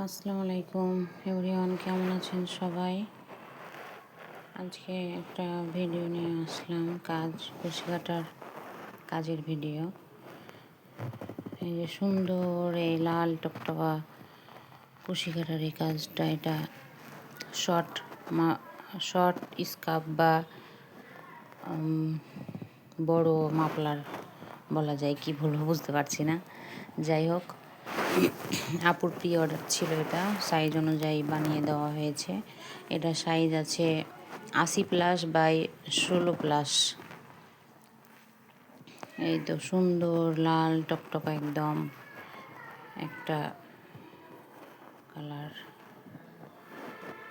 আসসালামু আলাইকুম এভরিওয়ান, কেমন আছেন সবাই? আজকে একটা ভিডিও নিয়ে আসলাম, কুশি কাটার কাজের ভিডিও। এই যে সুন্দর এই লাল টকটকা কুশি কাটার এই কাজটা, এটা শর্ট শর্ট স্কার্ফ বা বড় মাফলার বলা যায়, কি বলবো বুঝতে পারছি না। যাই হোক, আপুর প্রি অর্ডার ছিল, এটা সাইজ অনুযায়ী বানিয়ে দেওয়া হয়েছে। এটা সাইজ আছে 80+ বাই 16+। এই তো সুন্দর লাল টকটকা একদম একটা কালার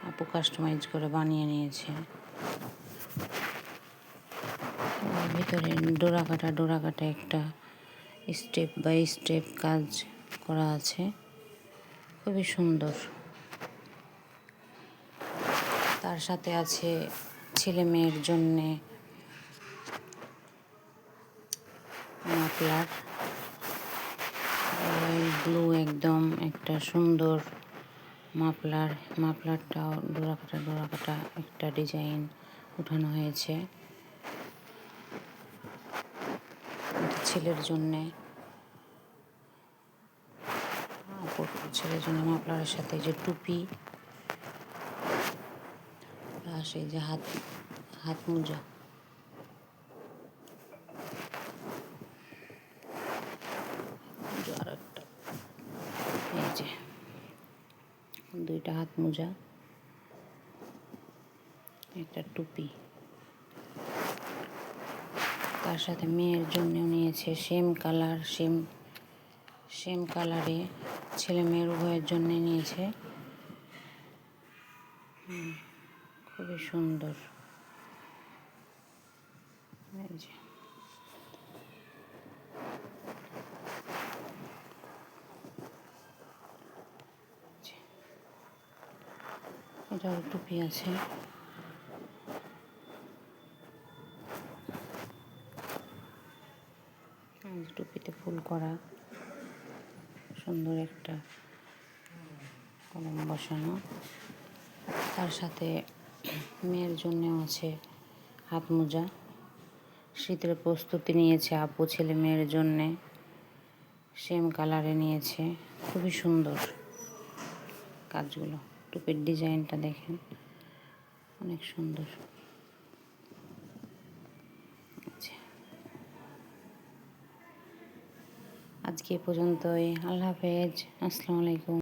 আপু কাস্টমাইজ করে বানিয়ে নিয়েছে। ভিতরে ডোরা কাটা একটা স্টেপ বাই স্টেপ কাজ করা আছে, খুবই সুন্দর। তার সাথে আছে ছেলে মেয়ের জন্যে মাফলার, ব্লু একদম একটা সুন্দর মাফলারটাও ডোরা কাটা একটা ডিজাইন উঠানো হয়েছে ছেলের জন্যে। ছেলের জন্য মাফলারের সাথে যে টুপি, প্লাস এই যে হাত মোজা। আর একটা এই যে 2টা হাত মোজা, একটা টুপি। তার সাথে মেয়ের জন্যও নিয়েছে সেম কালারে, ছেলে মেয়ের উভয়ের জন্য নিয়েছে। খুবই সুন্দর। এই যে এটার টুপি আছে, টুপিতে ফুল করা সুন্দর একটা কলম বসানো। তার সাথে মেয়ের জন্যেও আছে হাত মোজা। শীতের প্রস্তুতি নিয়েছে আপু ছেলে মেয়ের জন্যে, সেম কালারে নিয়েছে। খুবই সুন্দর কাজগুলো, টুপির ডিজাইনটা দেখেন, অনেক সুন্দর। আজকে এ পর্যন্তই। আল্লাহ হাফেজ, আসসালামু আলাইকুম।